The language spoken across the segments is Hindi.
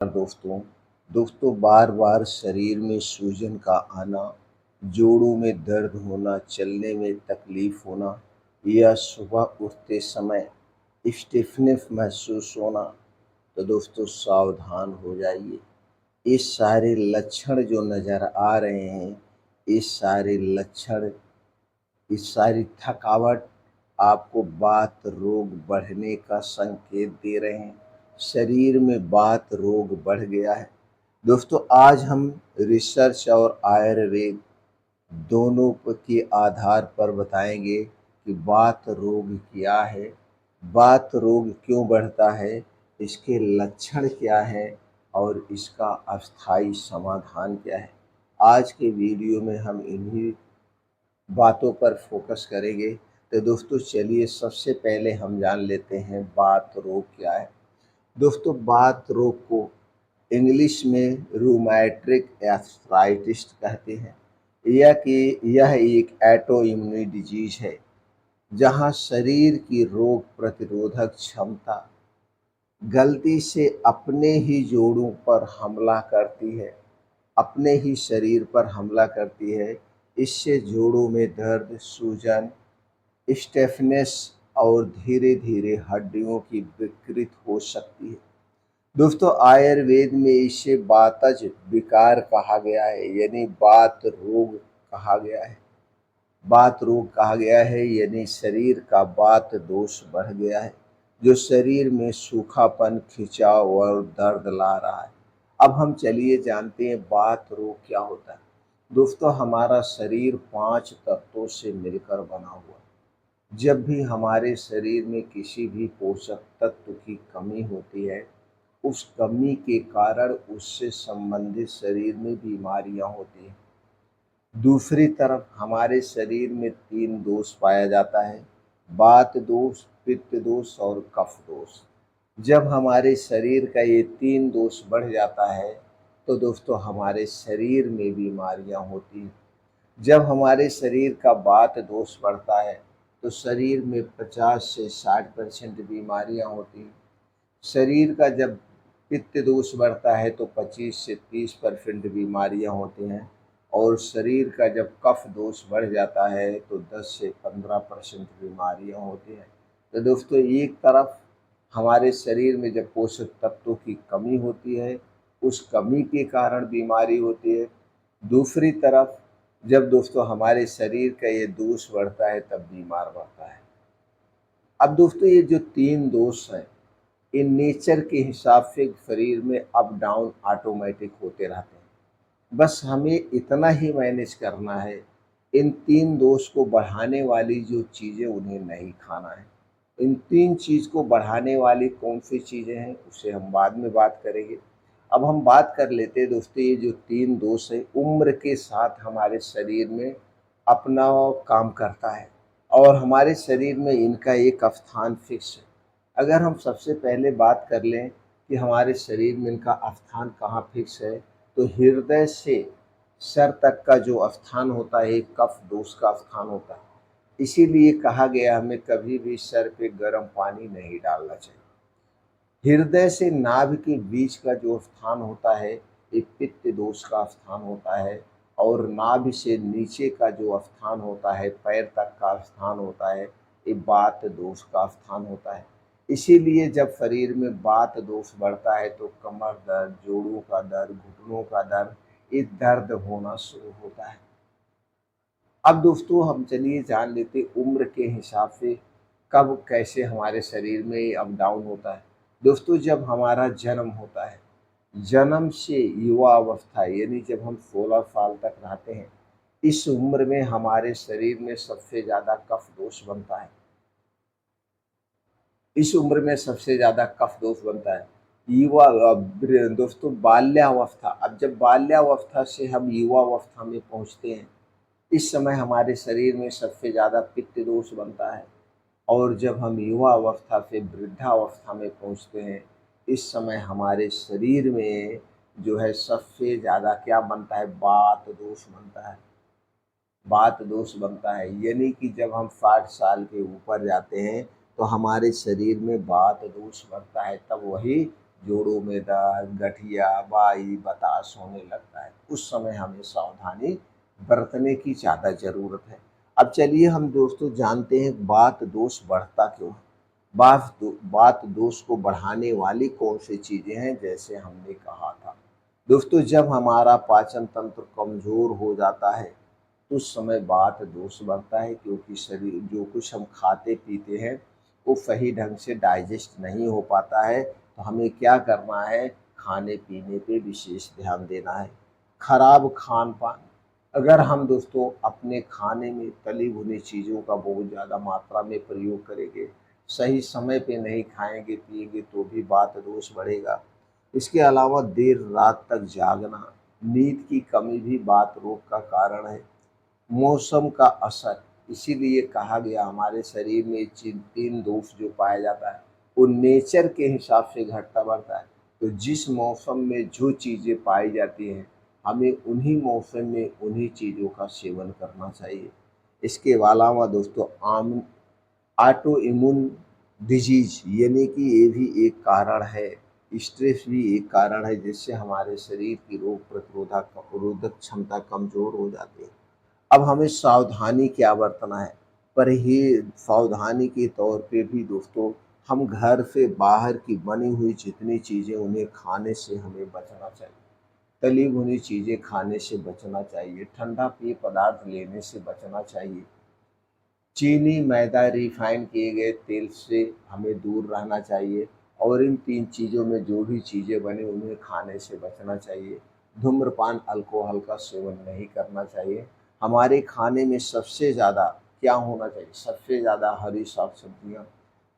दोस्तों दोस्तों बार बार शरीर में सूजन का आना, जोड़ों में दर्द होना, चलने में तकलीफ होना या सुबह उठते समय स्टिफनेस महसूस होना, तो दोस्तों सावधान हो जाइए। ये सारे लक्षण जो नज़र आ रहे हैं, ये सारे लक्षण, ये सारी थकावट आपको वात रोग बढ़ने का संकेत दे रहे हैं। शरीर में वात रोग बढ़ गया है। दोस्तों आज हम रिसर्च और आयुर्वेद दोनों के आधार पर बताएंगे कि वात रोग क्या है, वात रोग क्यों बढ़ता है, इसके लक्षण क्या है और इसका अस्थायी समाधान क्या है। आज के वीडियो में हम इन्हीं बातों पर फोकस करेंगे। तो दोस्तों चलिए सबसे पहले हम जान लेते हैं वात रोग क्या है। दोस्तों वात रोग को इंग्लिश में रूमैटिक आर्थराइटिस कहते हैं। यह एक ऑटो इम्यून डिजीज है जहां शरीर की रोग प्रतिरोधक क्षमता गलती से अपने ही जोड़ों पर हमला करती है, अपने ही शरीर पर हमला करती है। इससे जोड़ों में दर्द, सूजन, स्टिफनेस और धीरे धीरे हड्डियों की विकृति हो सकती है। दोस्तों आयुर्वेद में इसे वातज विकार कहा गया है, यानी वात रोग कहा गया है। वात रोग कहा गया है यानी शरीर का वात दोष बढ़ गया है, जो शरीर में सूखापन, खिंचाव और दर्द ला रहा है। अब हम चलिए जानते हैं वात रोग क्या होता है। दोस्तों हमारा शरीर 5 तत्वों से मिलकर बना हुआ है। जब भी हमारे शरीर में किसी भी पोषक तत्व की कमी होती है, उस कमी के कारण उससे संबंधित शरीर में बीमारियां होती हैं। दूसरी तरफ हमारे शरीर में 3 दोष पाया जाता है, वात दोष, पित्त दोष और कफ दोष। जब हमारे शरीर का ये 3 दोष बढ़ जाता है तो दोस्तों हमारे शरीर में बीमारियां होती हैं। जब हमारे शरीर का वात दोष बढ़ता है तो शरीर में 50 से 60% बीमारियां होती हैं। शरीर का जब पित्त दोष बढ़ता है तो 25 से 30% बीमारियां होती हैं और शरीर का जब कफ दोष बढ़ जाता है तो 10 से 15% बीमारियां होती हैं। तो दोस्तों एक तरफ हमारे शरीर में जब पोषक तत्वों की कमी होती है, उस कमी के कारण बीमारी होती है। दूसरी तरफ जब दोस्तों हमारे शरीर का ये दोष बढ़ता है तब बीमार बढ़ता है। अब दोस्तों ये जो 3 दोष हैं, इन नेचर के हिसाब से शरीर में अप डाउन ऑटोमेटिक होते रहते हैं। बस हमें इतना ही मैनेज करना है, इन 3 दोष को बढ़ाने वाली जो चीज़ें उन्हें नहीं खाना है। इन 3 चीज़ को बढ़ाने वाली कौन सी चीज़ें हैं उसे हम बाद में बात करेंगे। अब हम बात कर लेते हैं दोस्तों ये जो 3 दोष है उम्र के साथ हमारे शरीर में अपना काम करता है और हमारे शरीर में इनका एक स्थान फिक्स है। अगर हम सबसे पहले बात कर लें कि हमारे शरीर में इनका स्थान कहाँ फिक्स है, तो हृदय से सर तक का जो स्थान होता है एक कफ दोष का स्थान होता है। इसीलिए कहा गया हमें कभी भी सर पे गर्म पानी नहीं डालना चाहिए। हृदय से नाभि के बीच का जो स्थान होता है ये पित्त दोष का स्थान होता है और नाभि से नीचे का जो स्थान होता है, पैर तक का स्थान होता है, ये वात दोष का स्थान होता है। इसीलिए जब शरीर में वात दोष बढ़ता है तो कमर दर्द, जोड़ों का दर्द, घुटनों का दर्द, ये दर्द होना शुरू होता है। अब दोस्तों हम चलिए जान लेते उम्र के हिसाब से कब कैसे हमारे शरीर में अप डाउन होता है। दोस्तों जब हमारा जन्म होता है, जन्म से युवा अवस्था यानी जब हम 16 साल तक रहते हैं, इस उम्र में हमारे शरीर में सबसे ज़्यादा कफ दोष बनता है। इस उम्र में सबसे ज़्यादा कफ दोष बनता है। दोस्तों बाल्यावस्था, अब जब बाल्यावस्था से हम युवावस्था में पहुँचते हैं, इस समय हमारे शरीर में सबसे ज़्यादा पित्त दोष बनता है और जब हम युवा अवस्था से वृद्धावस्था में पहुंचते हैं, इस समय हमारे शरीर में जो है सबसे ज़्यादा क्या बनता है, वात दोष बनता है। वात दोष बनता है यानी कि जब हम 60 साल के ऊपर जाते हैं तो हमारे शरीर में वात दोष बढ़ता है, तब वही जोड़ों में दर्द, गठिया, बाई, बतास होने लगता है, उस समय हमें सावधानी बरतने की ज़्यादा ज़रूरत है। अब चलिए हम दोस्तों जानते हैं वात दोष बढ़ता क्यों है। वात दोष को बढ़ाने वाली कौन सी चीज़ें हैं, जैसे हमने कहा था दोस्तों, जब हमारा पाचन तंत्र कमज़ोर हो जाता है उस समय वात दोष बढ़ता है, क्योंकि शरीर जो कुछ हम खाते पीते हैं वो सही ढंग से डाइजेस्ट नहीं हो पाता है। तो हमें क्या करना है, खाने पीने पे विशेष ध्यान देना है। खराब खान पान, अगर हम दोस्तों अपने खाने में तली भुनी चीज़ों का बहुत ज़्यादा मात्रा में प्रयोग करेंगे, सही समय पे नहीं खाएंगे पिएंगे तो भी वात दोष बढ़ेगा। इसके अलावा देर रात तक जागना, नींद की कमी भी वात रोग का कारण है। मौसम का असर, इसीलिए कहा गया हमारे शरीर में तीन दोष जो पाया जाता है वो नेचर के हिसाब से घटता बढ़ता है। तो जिस मौसम में जो चीज़ें पाई जाती हैं हमें उन्हीं मौसम में उन्हीं चीज़ों का सेवन करना चाहिए। इसके अलावा दोस्तों आम ऑटो इम्यून डिजीज यानी कि ये भी एक कारण है, स्ट्रेस भी एक कारण है, जिससे हमारे शरीर की रोग प्रतिरोधक क्षमता कमज़ोर हो जाती है। अब हमें सावधानी क्या बरतना है, परहेज सावधानी के तौर पे भी दोस्तों हम घर से बाहर की बनी हुई जितनी चीज़ें उन्हें खाने से हमें बचना चाहिए। तली भुनी चीज़ें खाने से बचना चाहिए, ठंडा पेय पदार्थ लेने से बचना चाहिए। चीनी, मैदा, रिफाइन किए गए तेल से हमें दूर रहना चाहिए और इन 3 चीज़ों में जो भी चीज़ें बनी उन्हें खाने से बचना चाहिए। धूम्रपान, अल्कोहल का सेवन नहीं करना चाहिए। हमारे खाने में सबसे ज़्यादा क्या होना चाहिए? सबसे ज़्यादा हरी साग-सब्जियाँ,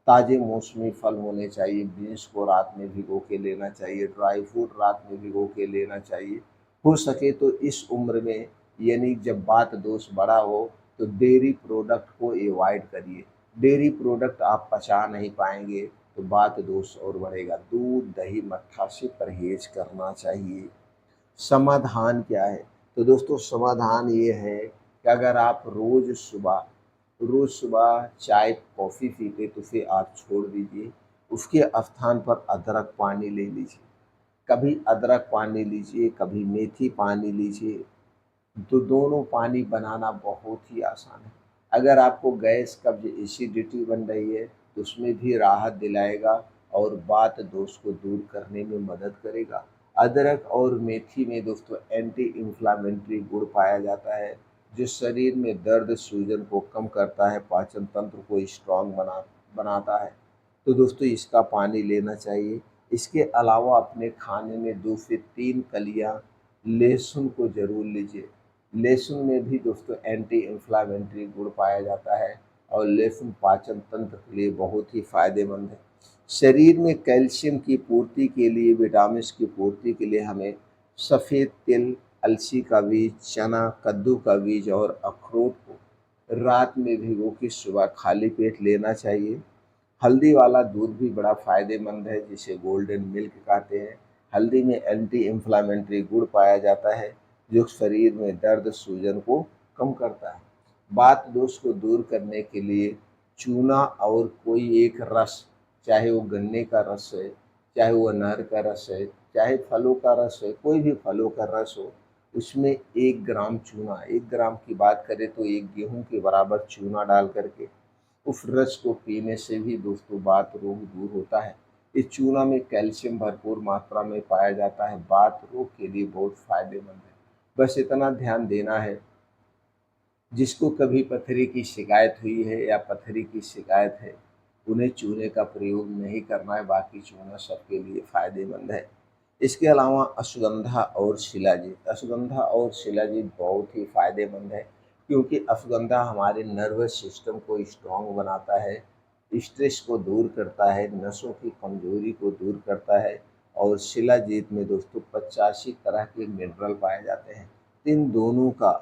ताज़े मौसमी फल होने चाहिए, बीन्स को रात में भिगो के लेना चाहिए, ड्राई फ्रूट रात में भिगो के लेना चाहिए। हो सके तो इस उम्र में यानी जब वात दोष बढ़ा हो तो डेयरी प्रोडक्ट को अवॉइड करिए। डेयरी प्रोडक्ट आप पचा नहीं पाएँगे तो वात दोष और बढ़ेगा। दूध, दही, मट्ठा से परहेज़ करना चाहिए। समाधान क्या है? तो दोस्तों समाधान ये है कि अगर आप रोज़ सुबह चाय, कॉफ़ी पीते तो उसे आप छोड़ दीजिए। उसके स्थान पर अदरक पानी ले लीजिए। कभी अदरक पानी लीजिए, कभी मेथी पानी लीजिए। तो दोनों पानी बनाना बहुत ही आसान है। अगर आपको गैस, कब्ज़, एसिडिटी बन रही है तो उसमें भी राहत दिलाएगा और वात दोष को दूर करने में मदद करेगा। अदरक और मेथी में दोस्तों एंटी इन्फ्लेमेटरी गुण पाया जाता है, जो शरीर में दर्द, सूजन को कम करता है, पाचन तंत्र को स्ट्रॉन्ग बनाता है। तो दोस्तों इसका पानी लेना चाहिए। इसके अलावा अपने खाने में 2 से 3 कलियाँ लहसुन को ज़रूर लीजिए। लहसुन में भी दोस्तों एंटी इन्फ्लेमेटरी गुण पाया जाता है और लहसुन पाचन तंत्र के लिए बहुत ही फायदेमंद है। शरीर में कैल्शियम की पूर्ति के लिए, विटामिन्स की पूर्ति के लिए हमें सफ़ेद तिल, अलसी का बीज, चना, कद्दू का बीज और अखरोट को रात में भिगो के सुबह खाली पेट लेना चाहिए। हल्दी वाला दूध भी बड़ा फ़ायदेमंद है, जिसे गोल्डन मिल्क कहते हैं। हल्दी में एंटी इन्फ्लेमेटरी गुण पाया जाता है, जो शरीर में दर्द, सूजन को कम करता है। वात दोष को दूर करने के लिए चूना और कोई एक रस, चाहे वो गन्ने का रस है, चाहे वो अनार का रस है, चाहे फलों का रस है, कोई भी फलों का रस हो, उसमें 1 ग्राम चूना, 1 ग्राम की बात करें तो 1 गेहूँ के बराबर चूना डाल करके उस रस को पीने से भी दोस्तों वात रोग दूर होता है। इस चूना में कैल्शियम भरपूर मात्रा में पाया जाता है, वात रोग के लिए बहुत फायदेमंद है। बस इतना ध्यान देना है, जिसको कभी पथरी की शिकायत हुई है या पथरी की शिकायत है उन्हें चूने का प्रयोग नहीं करना है, बाकी चूना सबके लिए फायदेमंद है। इसके अलावा अश्वगंधा और शिलाजीत, अश्वगंधा और शिलाजीत बहुत ही फायदेमंद है, क्योंकि अश्वगंधा हमारे नर्वस सिस्टम को स्ट्रॉन्ग बनाता है, स्ट्रेस को दूर करता है, नसों की कमजोरी को दूर करता है और शिलाजीत में दोस्तों 85 तरह के मिनरल पाए जाते हैं। इन दोनों का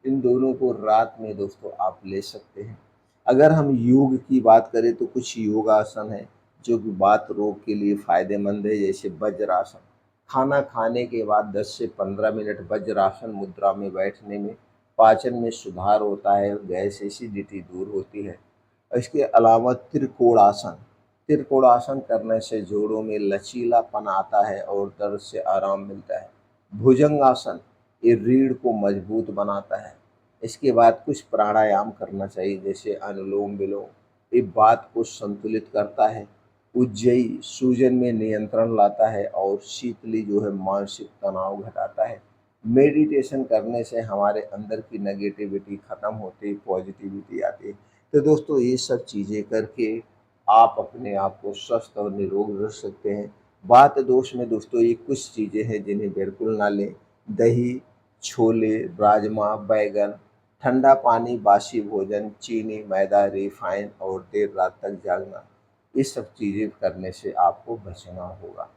इन दोनों को रात में दोस्तों आप ले सकते हैं। अगर हम योग की बात करें तो कुछ योगासन है जो कि वात रोग के लिए फायदेमंद है, जैसे वज्रासन। खाना खाने के बाद 10 से 15 मिनट वज्रासन मुद्रा में बैठने में पाचन में सुधार होता है, गैस, एसिडिटी दूर होती है। इसके अलावा त्रिकोणासन, त्रिकोणासन करने से जोड़ों में लचीलापन आता है और दर्द से आराम मिलता है। भुजंगासन ये रीढ़ को मजबूत बनाता है। इसके बाद कुछ प्राणायाम करना चाहिए, जैसे अनुलोम विलोम, ये बात को संतुलित करता है। उज्जयी सूजन में नियंत्रण लाता है और शीतली जो है मानसिक तनाव घटाता है। मेडिटेशन करने से हमारे अंदर की नेगेटिविटी खत्म होती है, पॉजिटिविटी आती है। तो दोस्तों ये सब चीज़ें करके आप अपने आप को स्वस्थ और निरोग रख सकते हैं। वात दोष में दोस्तों ये कुछ चीज़ें हैं जिन्हें बिल्कुल ना लें। दही, छोले, राजमा, बैगन, ठंडा पानी, बासी भोजन, चीनी, मैदा, रिफाइन और देर रात तक जागना, ये सब चीज़ें करने से आपको बचना होगा।